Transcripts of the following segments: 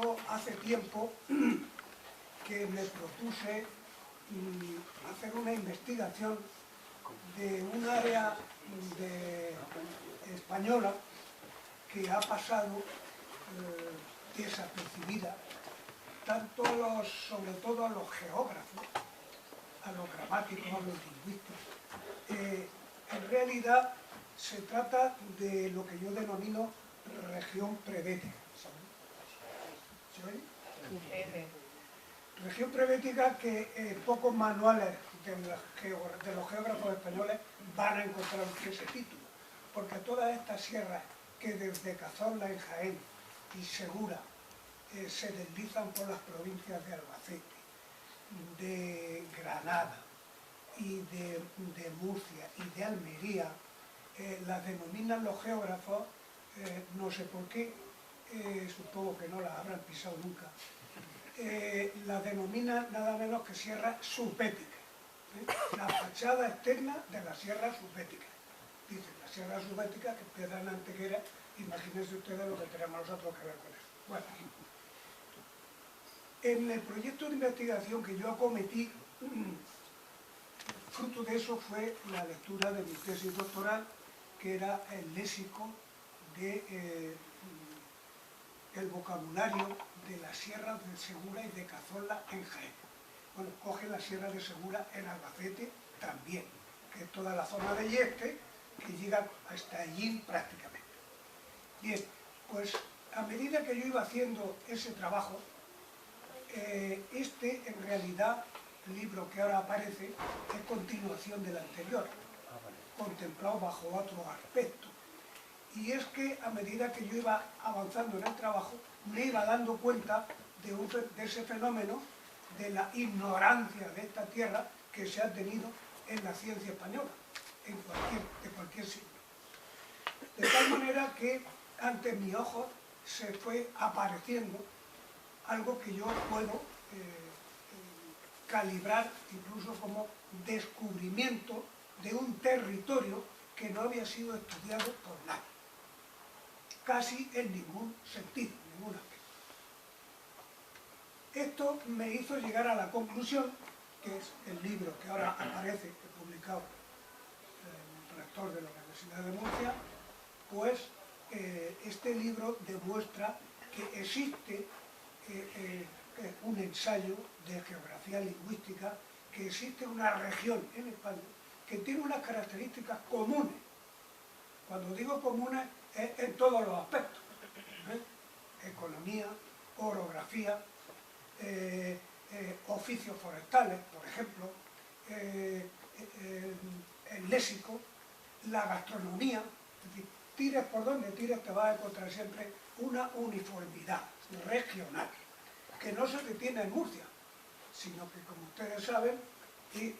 Yo hace tiempo que me propuse hacer una investigación de un área española que ha pasado desapercibida, sobre todo a los geógrafos, a los gramáticos, a los lingüistas. En realidad se trata de lo que yo denomino región prebética. ¿Se oye? Región prebética que pocos manuales de los geógrafos españoles van a encontrar ese título, porque todas estas sierras que desde Cazorla en Jaén y Segura se deslizan por las provincias de Albacete, de Granada y de Murcia y de Almería, las denominan los geógrafos, no sé por qué, supongo que no las habrán pisado nunca, las denominan nada menos que sierras subbéticas, la fachada externa de la sierra subbética. Dicen, las sierras subbéticas que empiezan en Antequera, imagínense ustedes lo que tenemos nosotros que ver con eso. Bueno, en el proyecto de investigación que yo acometí, fruto de eso fue la lectura de mi tesis doctoral, que era el léxico de el vocabulario de las sierras de Segura y de Cazorla en Jaén. Bueno, coge la sierra de Segura en Albacete también, que es toda la zona de Yeste, que llega hasta allí prácticamente. Bien, pues a medida que yo iba haciendo ese trabajo, en realidad, el libro que ahora aparece, es continuación del anterior, contemplado bajo otro aspecto. Y es que a medida que yo iba avanzando en el trabajo, me iba dando cuenta de ese fenómeno de la ignorancia de esta tierra que se ha tenido en la ciencia española, de cualquier siglo. De tal manera que ante mis ojos se fue apareciendo algo que yo puedo calibrar incluso como descubrimiento de un territorio que no había sido estudiado por nadie, casi en ningún sentido, en ningún aspecto. Esto me hizo llegar a la conclusión, que es el libro que ahora aparece, que he publicado el rector de la Universidad de Murcia, pues este libro demuestra que existe un ensayo de geografía lingüística, que existe una región en España que tiene unas características comunes. Cuando digo comunes, es en todos los aspectos. Economía, orografía, oficios forestales, por ejemplo, el léxico, la gastronomía. Es decir, tires por donde tires te vas a encontrar siempre una uniformidad regional, que no se detiene en Murcia, sino que, como ustedes saben,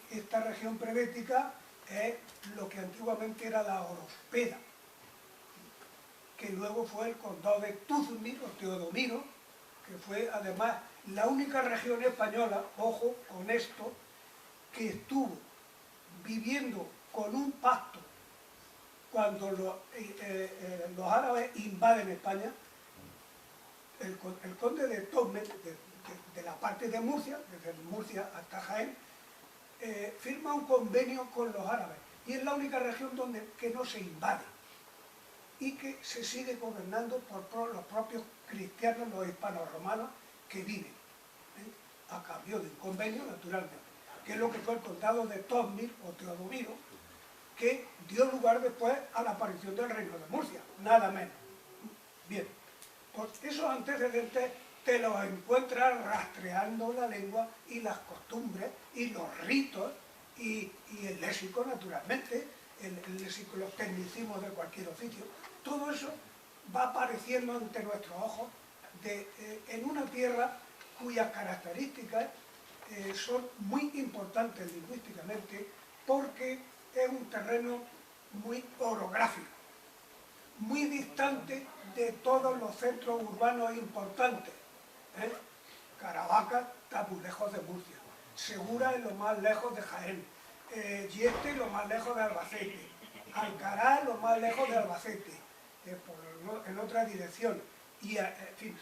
esta región prebética es lo que antiguamente era la Orospeda, que luego fue el condado de Tuzmir o Teodomiro, que fue además la única región española, ojo con esto, que estuvo viviendo con un pacto cuando los árabes invaden España. El conde de Tozmet, de la parte de Murcia, desde Murcia hasta Jaén, firma un convenio con los árabes, y es la única región que no se invade y que se sigue gobernando por los propios cristianos, los hispanos-romanos que viven, a cambio de un convenio, naturalmente, que es lo que fue el condado de Tozmir o Teodomiro, que dio lugar después a la aparición del reino de Murcia, nada menos. Bien, pues esos antecedentes te los encuentras rastreando la lengua y las costumbres y los ritos y el léxico, naturalmente, el léxico, los tecnicismos de cualquier oficio. Todo eso va apareciendo ante nuestros ojos en una tierra cuyas características son muy importantes lingüísticamente, porque es un terreno muy orográfico, muy distante de todos los centros urbanos importantes. Caravaca está muy lejos de Murcia, Segura es lo más lejos de Jaén, Yeste es lo más lejos de Albacete, Alcaraz es lo más lejos de Albacete, en otra dirección, Y, en fin,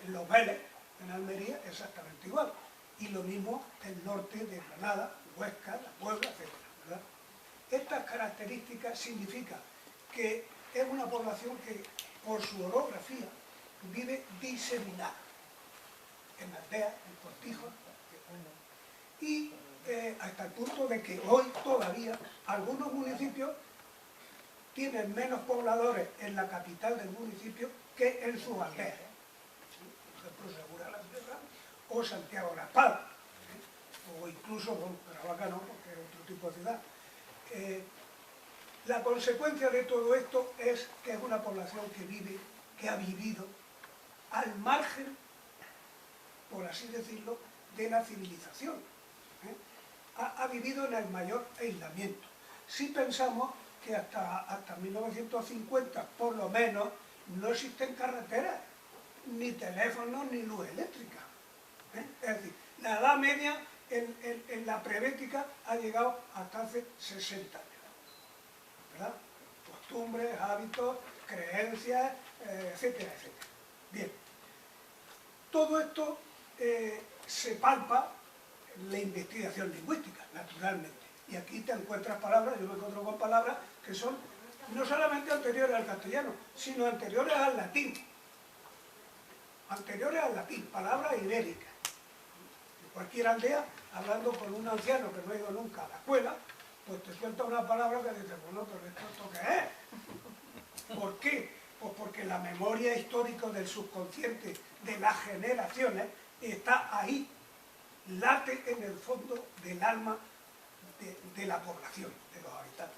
Los Vélez, en Almería, exactamente igual. Y lo mismo el norte de Granada, Huesca, La Puebla, etc. ¿verdad? Estas características significan que es una población que, por su orografía, vive diseminada en aldeas, en cortijos, y hasta el punto de que hoy todavía algunos municipios tienen menos pobladores en la capital del municipio que en sus aldeas. Por ejemplo, Segura la Sierra o Santiago de la Espada, o incluso, bueno, Caravaca no, porque es otro tipo de ciudad. La consecuencia de todo esto es que es una población que ha vivido al margen, por así decirlo, de la civilización. Ha vivido en el mayor aislamiento. Si pensamos que hasta 1950, por lo menos, no existen carreteras, ni teléfonos, ni luz eléctrica. Es decir, la Edad Media en la prebética ha llegado hasta hace 60 años. ¿Verdad? Costumbres, hábitos, creencias, etcétera, etcétera. Bien. Todo esto se palpa en la investigación lingüística, naturalmente. Y aquí te encuentras palabras, yo me encuentro con palabras que son no solamente anteriores al castellano, sino anteriores al latín. Anteriores al latín, palabras ibéricas. En cualquier aldea, hablando con un anciano que no ha ido nunca a la escuela, pues te suelta una palabra que dices, bueno, pero ¿esto qué es? ¿Por qué? Pues porque la memoria histórica del subconsciente de las generaciones está ahí, late en el fondo del alma de la población, de los habitantes.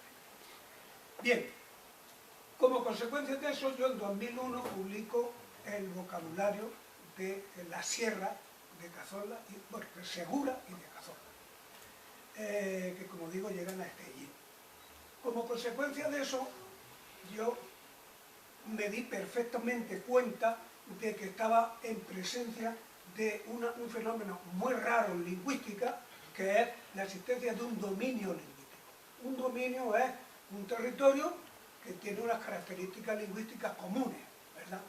Bien, como consecuencia de eso, yo en 2001 publico el vocabulario de la Sierra de Cazorla, bueno, de Segura y de Cazorla, que como digo llegan a Estellín. Como consecuencia de eso, yo me di perfectamente cuenta de que estaba en presencia de un fenómeno muy raro en lingüística, que es la existencia de un dominio lingüístico. Un dominio es un territorio que tiene unas características lingüísticas comunes, ¿verdad?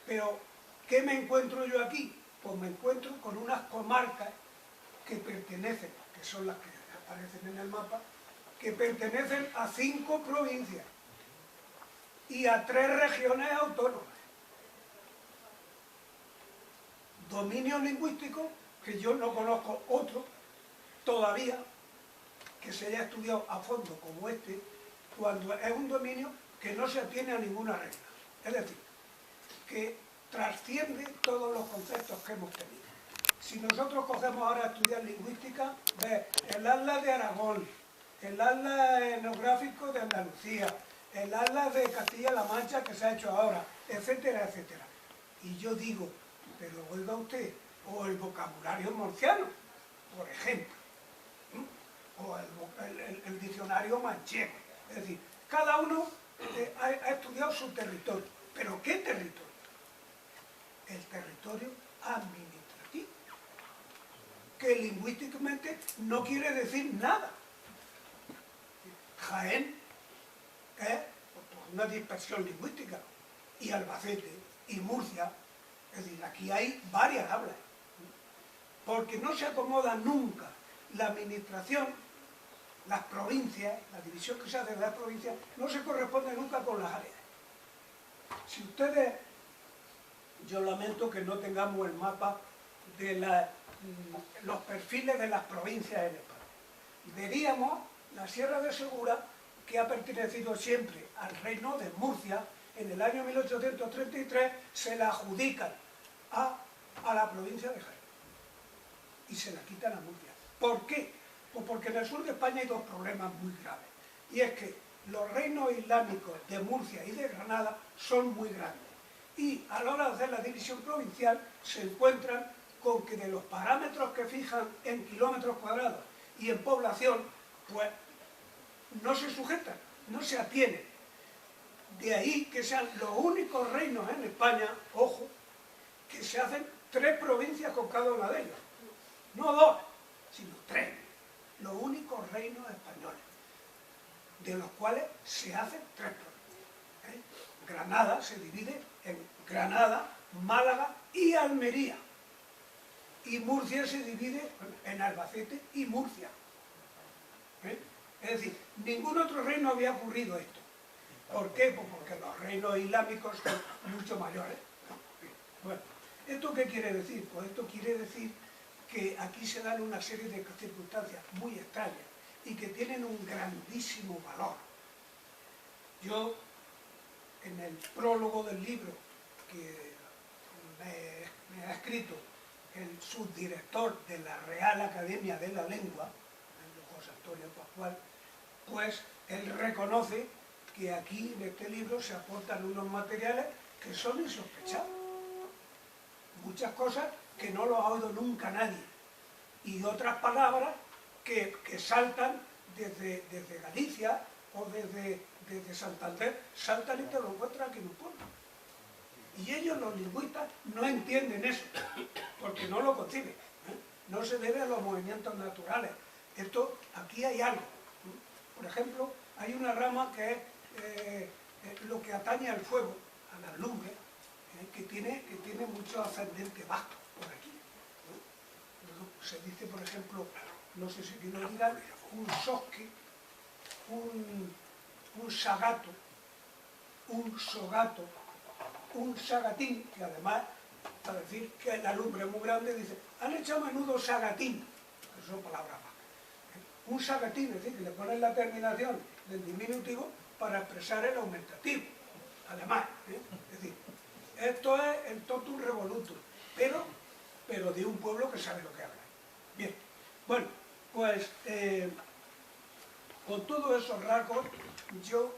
Pero, ¿qué me encuentro yo aquí? Pues me encuentro con unas comarcas que pertenecen, que son las que aparecen en el mapa, que pertenecen a 5 provincias y a 3 regiones autónomas. Dominio lingüístico que yo no conozco otro todavía que se haya estudiado a fondo como este, cuando es un dominio que no se atiene a ninguna regla. Es decir, que trasciende todos los conceptos que hemos tenido. Si nosotros cogemos ahora a estudiar lingüística, ves el Atlas de Aragón, el Atlas etnográfico de Andalucía, el Atlas de Castilla-La Mancha que se ha hecho ahora, etcétera, etcétera. Y yo digo, pero oiga usted, o el vocabulario murciano, por ejemplo, o el diccionario manchego. Es decir, cada uno ha estudiado su territorio. ¿Pero qué territorio? El territorio administrativo, que lingüísticamente no quiere decir nada. Jaén es una dispersión lingüística, y Albacete, y Murcia, es decir, aquí hay varias hablas, porque no se acomoda nunca la administración, las provincias, la división que se hace de las provincias, no se corresponde nunca con las áreas. Si ustedes, yo lamento que no tengamos el mapa de los perfiles de las provincias en España. Veríamos la Sierra de Segura, que ha pertenecido siempre al reino de Murcia. En el año 1833 se la adjudican a la provincia de Jaén y se la quitan a Murcia. ¿Por qué? Pues porque en el sur de España hay 2 problemas muy graves, y es que los reinos islámicos de Murcia y de Granada son muy grandes, y a la hora de hacer la división provincial se encuentran con que de los parámetros que fijan en kilómetros cuadrados y en población, pues no se sujetan, no se atienen. De ahí que sean los únicos reinos en España, ojo, que se hacen 3 provincias con cada una de ellos. No 2, sino 3. Los únicos reinos españoles, de los cuales se hacen 3 provincias. Granada se divide en Granada, Málaga y Almería. Y Murcia se divide en Albacete y Murcia. Es decir, ningún otro reino había ocurrido esto. ¿Por qué? Pues porque los reinos islámicos son mucho mayores. Bueno, ¿esto qué quiere decir? Pues esto quiere decir que aquí se dan una serie de circunstancias muy extrañas y que tienen un grandísimo valor. Yo, en el prólogo del libro que me ha escrito el subdirector de la Real Academia de la Lengua, José Antonio Pascual, pues él reconoce que aquí en este libro se aportan unos materiales que son insospechados. Muchas cosas que no lo ha oído nunca nadie. Y otras palabras que saltan desde Galicia o desde Santander, saltan y te lo encuentran aquí en un pueblo. Y ellos, los lingüistas, no entienden eso, porque no lo conciben. No se debe a los movimientos naturales. Esto, aquí hay algo. Por ejemplo, hay una rama que es lo que atañe al fuego, a las lumbres, que tiene mucho ascendente vasco por aquí. Se dice, por ejemplo, no sé si aquí lo dirán, un sosque, un sagato, un sogato, un sagatín, que además, para decir que la lumbre es muy grande, dice, han hecho a menudo sagatín, que son palabras vascas. Un sagatín, es decir, que le ponen la terminación del diminutivo para expresar el aumentativo, además. Es decir, esto es el totum revolutum, pero de un pueblo que sabe lo que habla. Bien, bueno, pues con todos esos rasgos yo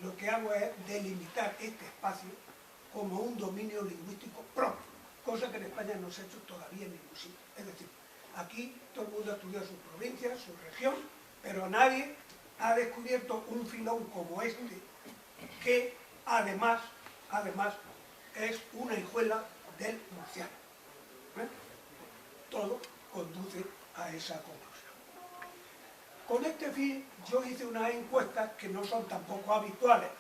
lo que hago es delimitar este espacio como un dominio lingüístico propio, cosa que en España no se ha hecho todavía en ningún sitio. Es decir, aquí todo el mundo ha estudiado su provincia, su región, pero nadie ha descubierto un filón como este, que además es una hijuela del murciano. Todo conduce a esa conclusión. Con este fin yo hice unas encuestas que no son tampoco habituales,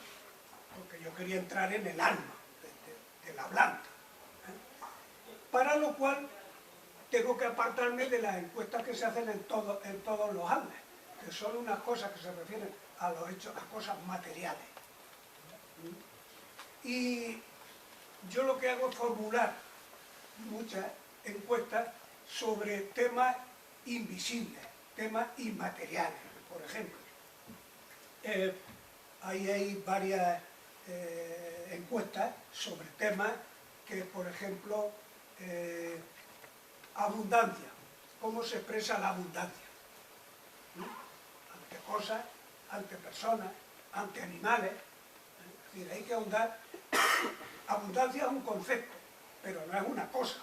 porque yo quería entrar en el alma del hablante, para lo cual tengo que apartarme de las encuestas que se hacen en todos los Andes, que son unas cosas que se refieren a los hechos, a cosas materiales. Y yo lo que hago es formular muchas encuestas sobre temas invisibles, temas inmateriales, por ejemplo. Ahí hay varias encuestas sobre temas que, por ejemplo, abundancia, cómo se expresa la abundancia, ante cosas, ante personas, ante animales. Es decir, hay que ahondar. Abundancia es un concepto, pero no es una cosa,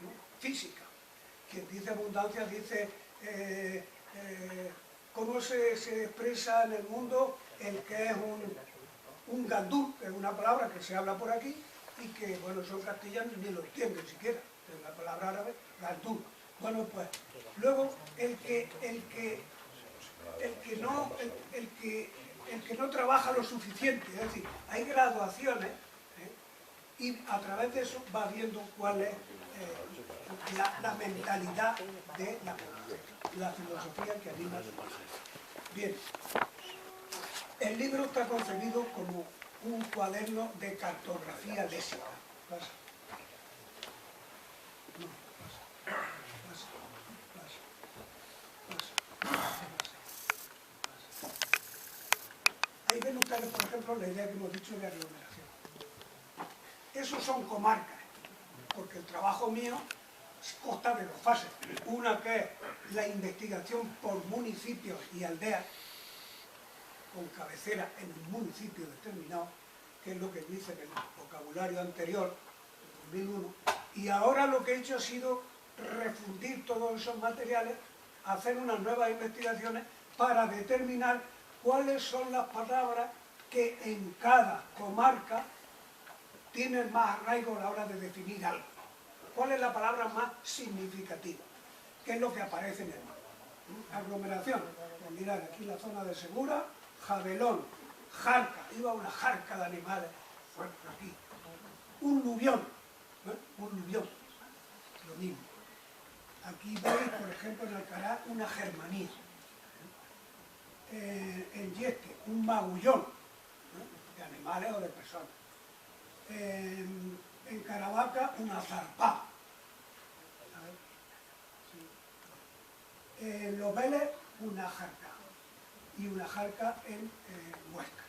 ¿no?, física. Quien dice abundancia dice cómo se expresa en el mundo el que es un gandul, que es una palabra que se habla por aquí y que, bueno, son castellanos ni lo entienden siquiera, es la palabra árabe, gandul. Bueno, pues, luego el que no trabaja lo suficiente, es decir, hay graduaciones, y a través de eso va viendo cuál es la mentalidad de la filosofía que anima su proceso. Bien, el libro está concebido como un cuaderno de cartografía léxica. Pasa. No, pasa. Ahí ven ustedes, por ejemplo, la idea que hemos dicho de aglomeración. Esos son comarcas, porque el trabajo mío consta de dos fases. Una que es la investigación por municipios y aldeas, con cabecera en un municipio determinado, que es lo que dice en el vocabulario anterior, de 2001, y ahora lo que he hecho ha sido refundir todos esos materiales, hacer unas nuevas investigaciones para determinar cuáles son las palabras que en cada comarca tienen más arraigo a la hora de definir algo. ¿Cuál es la palabra más significativa? ¿Qué es lo que aparece en el mapa? Aglomeración. Pues mirad, aquí la zona de Segura, Jabelón, Jarca, iba una jarca de animales, fuerte aquí. un luvión, un luvión, lo mismo. Aquí veis, por ejemplo, en Alcaraz, una germanía. En Yeste, un magullón, de animales o de personas. En Caravaca, una zarpá. En Los Vélez, una jarca. Y una jarca en Huesca.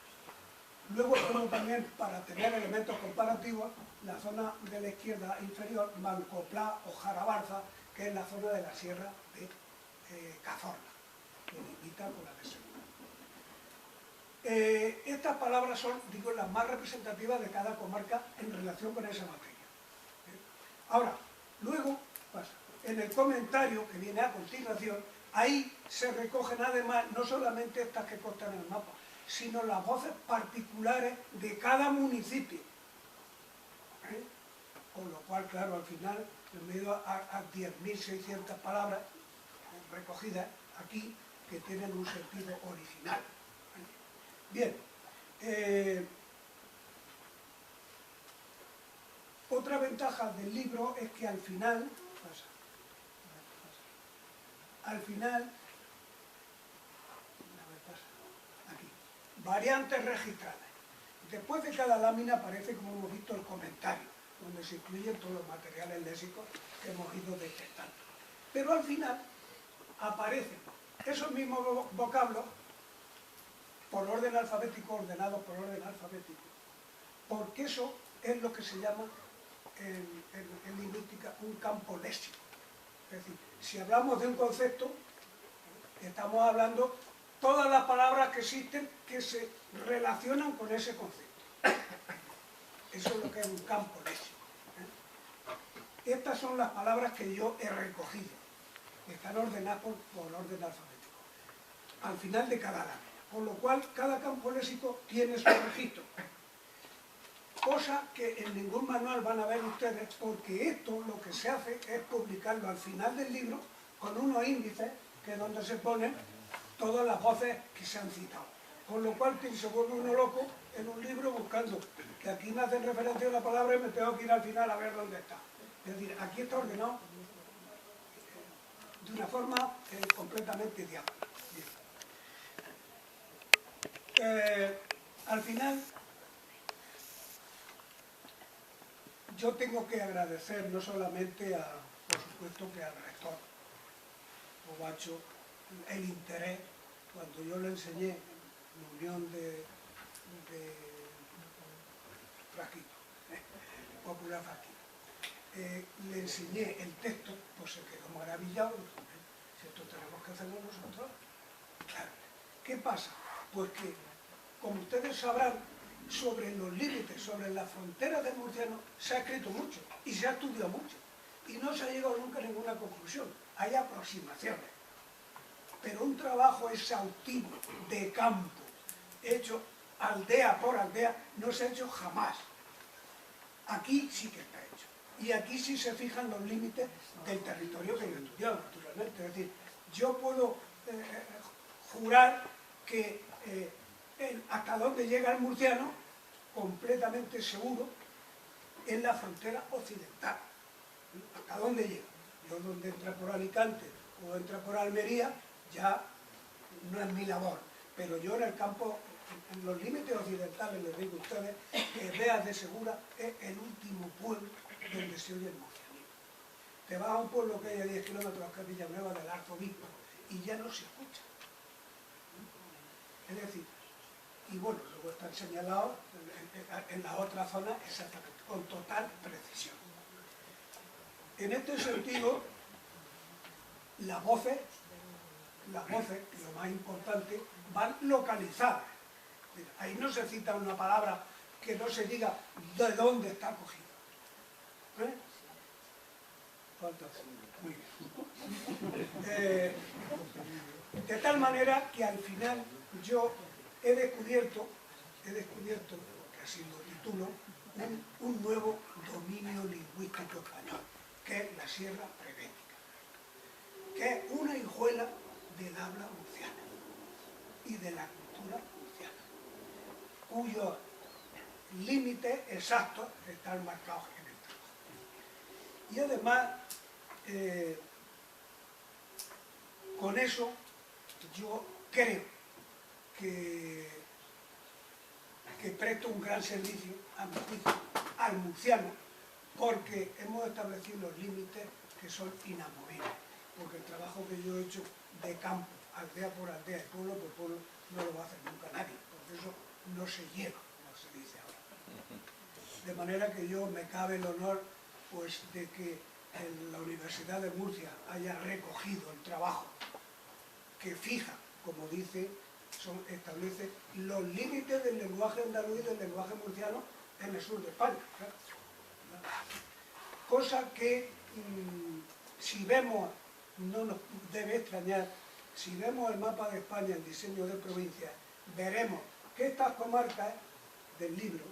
Luego tenemos también, para tener elementos comparativos, la zona de la izquierda inferior, Mancoplá o Jarabarza, que es la zona de la sierra de Cazorla, que limita con la de Segura. Estas palabras son, digo, las más representativas de cada comarca en relación con esa materia. Ahora, luego, en el comentario que viene a continuación, ahí se recogen además no solamente estas que constan en el mapa, sino las voces particulares de cada municipio. Con lo cual, claro, al final, me he ido a 10.600 palabras recogidas aquí que tienen un sentido original. Bien, otra ventaja del libro es que al final, aquí, variantes registradas. Después de cada lámina aparece, como hemos visto, el comentario, donde se incluyen todos los materiales léxicos que hemos ido detectando. Pero al final aparecen esos mismos vocablos por orden alfabético, ordenados por orden alfabético, porque eso es lo que se llama en lingüística un campo léxico. Es decir, si hablamos de un concepto, estamos hablando todas las palabras que existen que se relacionan con ese concepto. Eso es lo que es un campo léxico. Estas son las palabras que yo he recogido. Están ordenadas por orden alfabético, al final de cada lámina. Con lo cual, cada campo léxico tiene su registro. Cosa que en ningún manual van a ver ustedes, porque esto lo que se hace es publicarlo al final del libro con unos índices, que es donde se ponen todas las voces que se han citado. Con lo cual se vuelve uno loco en un libro buscando, que aquí me hacen referencia a la palabra y me tengo que ir al final a ver dónde está. Es decir, aquí está ordenado de una forma completamente diáfana. Al final, yo tengo que agradecer no solamente por supuesto, que al rector Bobacho el interés, cuando yo le enseñé la unión de Frasquito, Popular Frasquito, le enseñé el texto, pues se quedó maravillado. Si esto tenemos que hacerlo nosotros, claro. ¿Qué pasa? Pues que, como ustedes sabrán, sobre los límites, sobre las fronteras del murciano, se ha escrito mucho y se ha estudiado mucho. Y no se ha llegado nunca a ninguna conclusión. Hay aproximaciones. Pero un trabajo exhaustivo de campo, hecho aldea por aldea, no se ha hecho jamás. Aquí sí que está hecho. Y aquí sí se fijan los límites del territorio que yo he estudiado, naturalmente. Es decir, yo puedo jurar que hasta dónde llega el murciano, completamente seguro, en la frontera occidental. ¿Hasta dónde llega? Yo donde entra por Alicante o entra por Almería, ya no es mi labor. Pero yo en el campo, en los límites occidentales, les digo a ustedes, que Beas de Segura es el último pueblo donde se oye el murcianismo. Te vas a un pueblo que hay a 10 kilómetros, que es Villanueva del Arzobispo, y ya no se escucha. Es decir, y bueno, luego están señalados en la otra zona exactamente, con total precisión. En este sentido, las voces, lo más importante, van localizadas. Ahí no se cita una palabra que no se diga de dónde está cogida. Muy bien. De tal manera que al final yo he descubierto, que así lo titulo, un nuevo dominio lingüístico español, que es la sierra prebética, que es una hijuela del habla murciana y de la cultura murciana, cuyo límites exactos están marcados en el trabajo. Y además, con eso, yo creo que presto un gran servicio, a mi juicio, al murciano, porque hemos establecido los límites que son inamovibles. Porque el trabajo que yo he hecho de campo, aldea por aldea, pueblo por pueblo, no lo va a hacer nunca nadie, porque eso no se lleva, como se dice ahora. De manera que yo me cabe el honor pues, de que en la Universidad de Murcia haya recogido el trabajo que fija, como dice, establece los límites del lenguaje andaluz y del lenguaje murciano en el sur de España. ¿Claro? Cosa que, si vemos, no nos debe extrañar, si vemos el mapa de España, el diseño de provincias, veremos que estas comarcas del libro,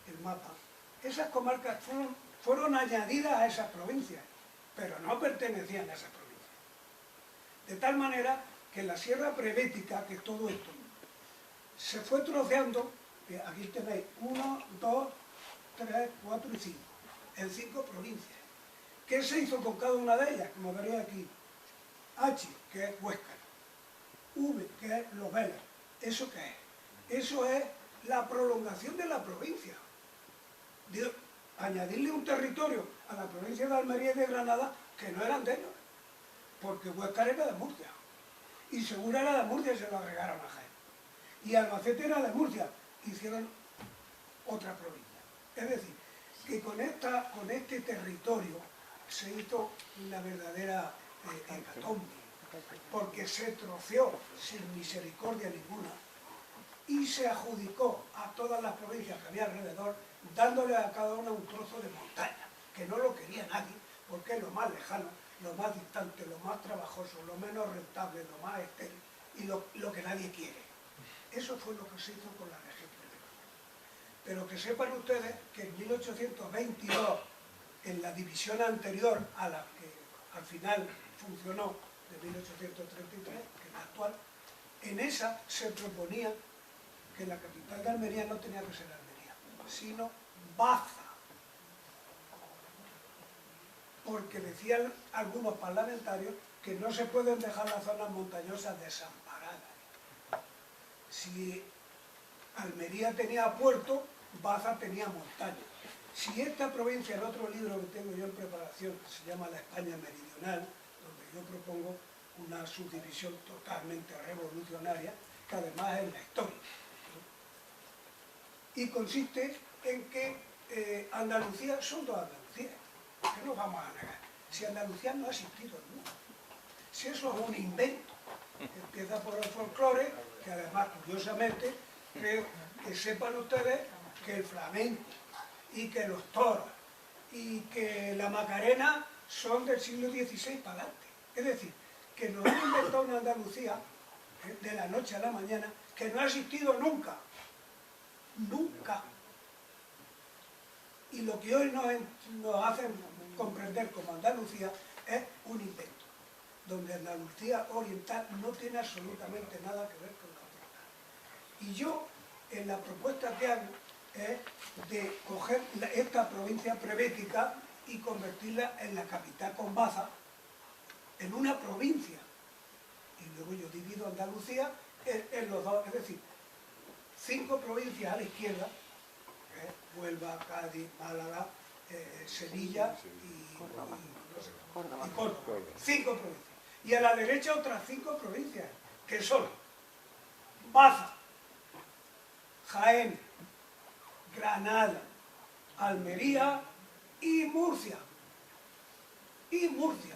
el mapa, esas comarcas fueron añadidas a esas provincias, pero no pertenecían a esas provincias. De tal manera que la sierra prebética, que todo esto, se fue troceando, aquí tenéis 1, 2, 3, 4 y 5, en 5 provincias. ¿Qué se hizo con cada una de ellas? Como veréis aquí, H, que es Huesca, V, que es Los Vélez. ¿Eso qué es? Eso es la prolongación de la provincia. Añadirle un territorio a la provincia de Almería y de Granada que no eran de ellos, porque Huesca era de Murcia. Y Segura era de Murcia y se lo agregaron a Jaén. Y Albacete era de Murcia, hicieron otra provincia. Es decir, que con este territorio se hizo una verdadera hecatombe, porque se troceó sin misericordia ninguna y se adjudicó a todas las provincias que había alrededor, dándole a cada una un trozo de montaña, que no lo quería nadie, porque es lo más lejano, lo más distante, lo más trabajoso, lo menos rentable, lo más estéril y lo que nadie quiere. Eso fue lo que se hizo con la región prebética. Pero que sepan ustedes que en 1822, en la división anterior a la que al final funcionó, de 1833, que es la actual, en esa se proponía que la capital de Almería no tenía que ser Almería, sino Baza. Porque decían algunos parlamentarios que no se pueden dejar las zonas montañosas desamparadas. Si Almería tenía puerto, Baza tenía montaña. Si esta provincia, el otro libro que tengo yo en preparación, que se llama La España Meridional, donde yo propongo una subdivisión totalmente revolucionaria, que además es la historia, ¿no? Y consiste en que Andalucía son dos Andalucías. ¿Qué nos vamos a negar? Si Andalucía no ha existido nunca. Si eso es un invento, empieza por el folclore, que además, curiosamente, creo que sepan ustedes que el flamenco y que los toros y que la Macarena son del siglo XVI para adelante. Es decir, que nos han inventado una Andalucía de la noche a la mañana que no ha existido nunca. Nunca. Y lo que hoy nos hacen comprender como Andalucía es un invento, donde Andalucía oriental no tiene absolutamente nada que ver con la oriental. Y yo, en la propuesta que hago, es de coger esta provincia prebética y convertirla en la capital con Baza, en una provincia. Y luego yo divido Andalucía en los dos, es decir, 5 provincias a la izquierda, Huelva, Cádiz, Málaga, Sevilla y Córdoba. 5 provincias. Y a la derecha otras 5 provincias, que son Baza, Jaén, Granada, Almería y Murcia. Y Murcia.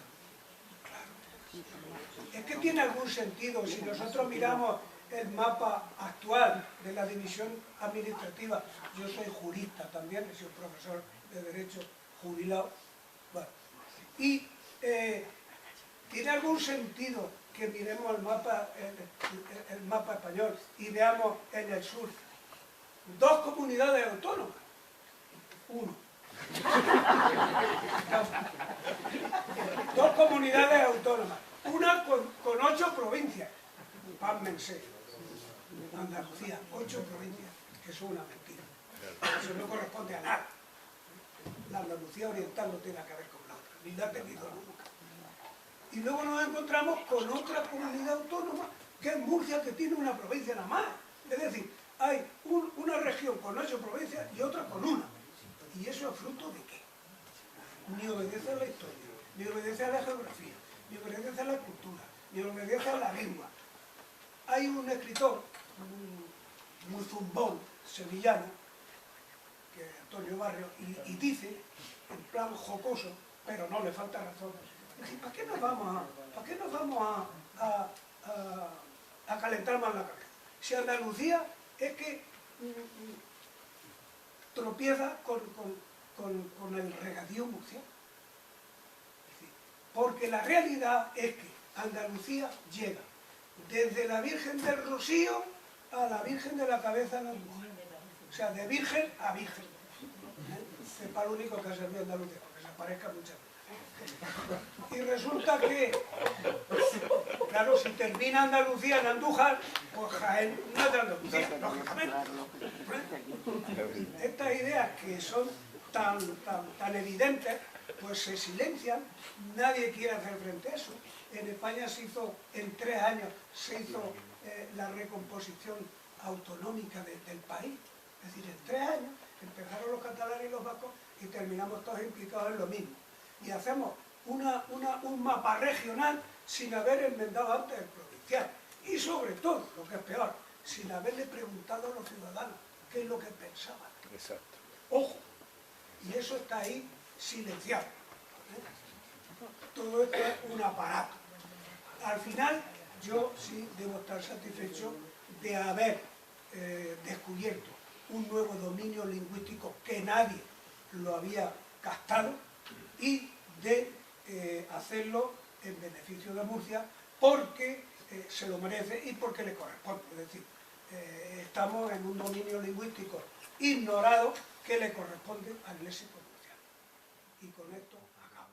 Claro. Es que tiene algún sentido si nosotros miramos el mapa actual de la división administrativa. Yo soy jurista también, he sido profesor de Derecho jubilado. Bueno, y tiene algún sentido que miremos el mapa español y veamos en el sur 2 comunidades autónomas. 1. 2 comunidades autónomas. Una con 8 provincias. Pánmense. Andalucía, 8 provincias. que eso es una mentira. Eso no corresponde a nada. La Andalucía oriental no tiene nada que ver con la otra, ni la ha tenido nunca. Y luego nos encontramos con otra comunidad autónoma, que es Murcia, que tiene una provincia nada más. Es decir, hay una región con 8 provincias y otra con una. ¿Y eso es fruto de qué? Ni obedece a la historia, ni obedece a la geografía, ni obedece a la cultura, ni obedece a la lengua. Hay un escritor muy zumbón, sevillano, que es Antonio Barrio, y dice, en plan jocoso, pero no le falta razón, dice, ¿para qué nos vamos a calentar más la cabeza? Si Andalucía es que tropieza con el regadío murciano. Porque la realidad es que Andalucía llega desde la Virgen del Rocío a la Virgen de la Cabeza de la Mujer. O sea, de virgen a virgen. Es para lo único que ha servido Andalucía, porque se parezca muchas veces. Y resulta que, claro, si termina Andalucía en Andújar, pues Jaén no es de Andalucía, lógicamente. Estas ideas que son tan evidentes, pues se silencian, nadie quiere hacer frente a eso. En España se hizo, en 3 años, se hizo la recomposición autonómica del país. Es decir, en 3 años empezaron los catalanes y los vascos y terminamos todos implicados en lo mismo. Y hacemos un mapa regional sin haber enmendado antes el provincial. Y sobre todo, lo que es peor, sin haberle preguntado a los ciudadanos qué es lo que pensaban. Exacto. Ojo, y eso está ahí silenciado. Todo esto es un aparato. Al final, yo sí debo estar satisfecho de haber descubierto un nuevo dominio lingüístico que nadie lo había captado y de hacerlo en beneficio de Murcia porque se lo merece y porque le corresponde. Es decir, estamos en un dominio lingüístico ignorado que le corresponde al léxico murciano. Y con esto acabo.